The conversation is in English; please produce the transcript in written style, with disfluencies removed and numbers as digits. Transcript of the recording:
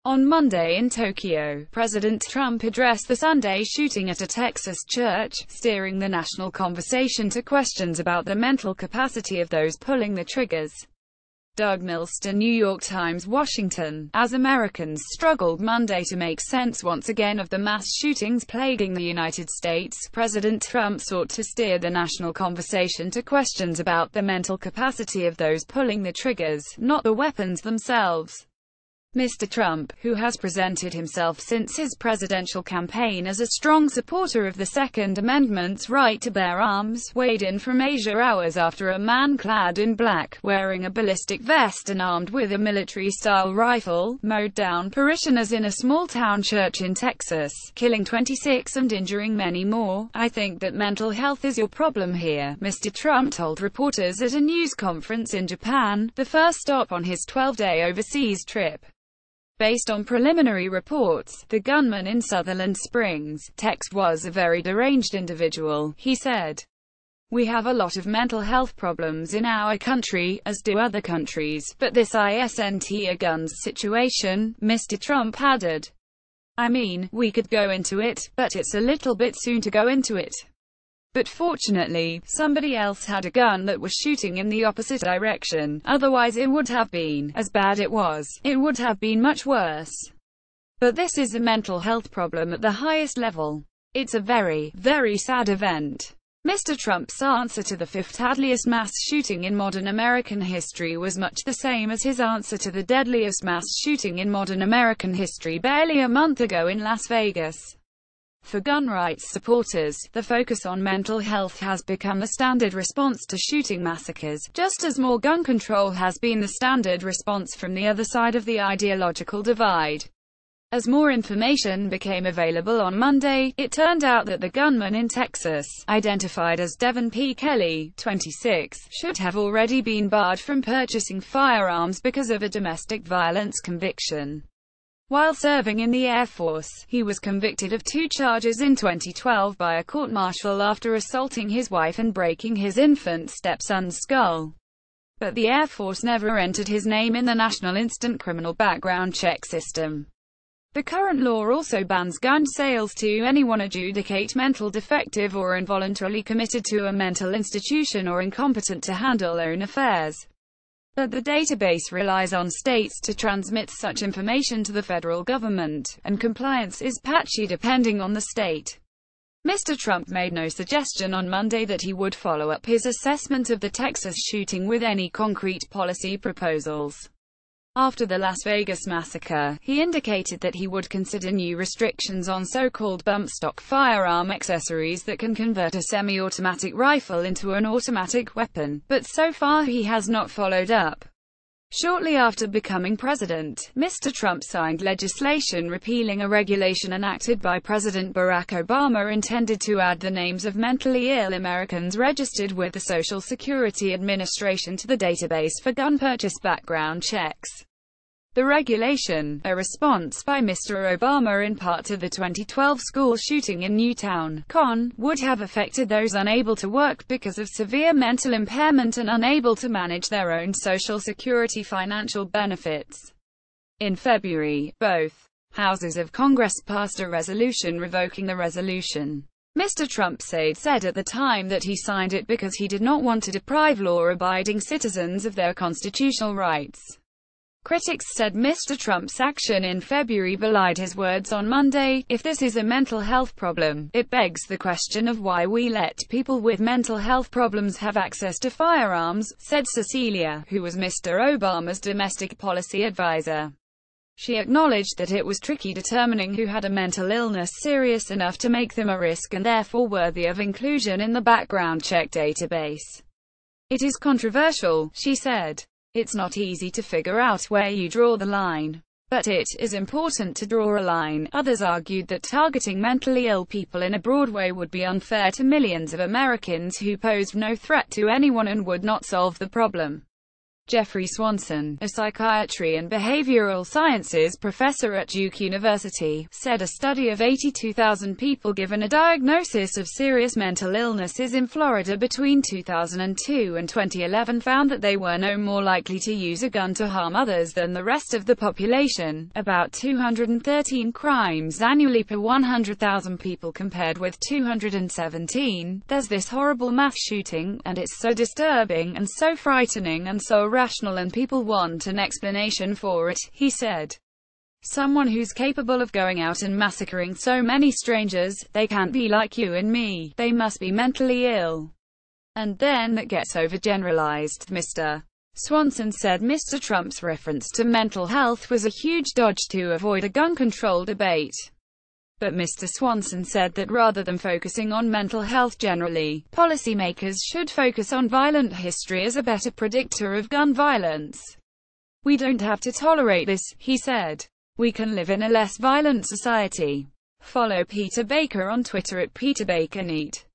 On Monday in Tokyo, President Trump addressed the Sunday shooting at a Texas church, steering the national conversation to questions about the mental capacity of those pulling the triggers. Doug Milster, New York Times, Washington. As Americans struggled Monday to make sense once again of the mass shootings plaguing the United States, President Trump sought to steer the national conversation to questions about the mental capacity of those pulling the triggers, not the weapons themselves. Mr. Trump, who has presented himself since his presidential campaign as a strong supporter of the Second Amendment's right to bear arms, weighed in from Asia hours after a man clad in black, wearing a ballistic vest and armed with a military-style rifle, mowed down parishioners in a small-town church in Texas, killing 26 and injuring many more. "I think that mental health is your problem here," Mr. Trump told reporters at a news conference in Japan, the first stop on his 12-day overseas trip. Based on preliminary reports, the gunman in Sutherland Springs, Texas, was a very deranged individual, he said. "We have a lot of mental health problems in our country, as do other countries, but this isn't a guns situation," Mr. Trump added. "I mean, we could go into it, but it's a little bit soon to go into it. But fortunately, somebody else had a gun that was shooting in the opposite direction, otherwise it would have been, as bad it was, it would have been much worse. But this is a mental health problem at the highest level. It's a very, very sad event." Mr. Trump's answer to the fifth deadliest mass shooting in modern American history was much the same as his answer to the deadliest mass shooting in modern American history barely a month ago in Las Vegas. For gun rights supporters, the focus on mental health has become the standard response to shooting massacres, just as more gun control has been the standard response from the other side of the ideological divide. As more information became available on Monday, it turned out that the gunman in Texas, identified as Devin P. Kelly, 26, should have already been barred from purchasing firearms because of a domestic violence conviction. While serving in the Air Force, he was convicted of 2 charges in 2012 by a court-martial after assaulting his wife and breaking his infant stepson's skull. But the Air Force never entered his name in the National Instant Criminal Background Check system. The current law also bans gun sales to anyone adjudicate mental defective or involuntarily committed to a mental institution or incompetent to handle own affairs. But the database relies on states to transmit such information to the federal government, and compliance is patchy depending on the state. Mr. Trump made no suggestion on Monday that he would follow up his assessment of the Texas shooting with any concrete policy proposals. After the Las Vegas massacre, he indicated that he would consider new restrictions on so-called bump stock firearm accessories that can convert a semi-automatic rifle into an automatic weapon, but so far he has not followed up. Shortly after becoming president, Mr. Trump signed legislation repealing a regulation enacted by President Barack Obama intended to add the names of mentally ill Americans registered with the Social Security Administration to the database for gun purchase background checks. The regulation, a response by Mr. Obama in part to the 2012 school shooting in Newtown, Con, would have affected those unable to work because of severe mental impairment and unable to manage their own Social Security financial benefits. In February, both houses of Congress passed a resolution revoking the resolution. Mr. Trump said at the time that he signed it because he did not want to deprive law-abiding citizens of their constitutional rights. Critics said Mr. Trump's action in February belied his words on Monday. "If this is a mental health problem, it begs the question of why we let people with mental health problems have access to firearms," said Cecilia, who was Mr. Obama's domestic policy advisor. She acknowledged that it was tricky determining who had a mental illness serious enough to make them a risk and therefore worthy of inclusion in the background check database. "It is controversial," she said. "It's not easy to figure out where you draw the line. But it is important to draw a line." Others argued that targeting mentally ill people in a broad way would be unfair to millions of Americans who posed no threat to anyone and would not solve the problem. Jeffrey Swanson, a psychiatry and behavioral sciences professor at Duke University, said a study of 82,000 people given a diagnosis of serious mental illnesses in Florida between 2002 and 2011 found that they were no more likely to use a gun to harm others than the rest of the population, about 213 crimes annually per 100,000 people compared with 217. There's this horrible mass shooting, and it's so disturbing and so frightening and so irrational, and people want an explanation for it, he said. Someone who's capable of going out and massacring so many strangers, they can't be like you and me, they must be mentally ill. And then that gets overgeneralized, Mr. Swanson said Mr. Trump's reference to mental health was a huge dodge to avoid a gun control debate. But Mr. Swanson said that rather than focusing on mental health generally, policymakers should focus on violent history as a better predictor of gun violence. We don't have to tolerate this, he said. We can live in a less violent society. Follow Peter Baker on Twitter at PeterBakerNeat.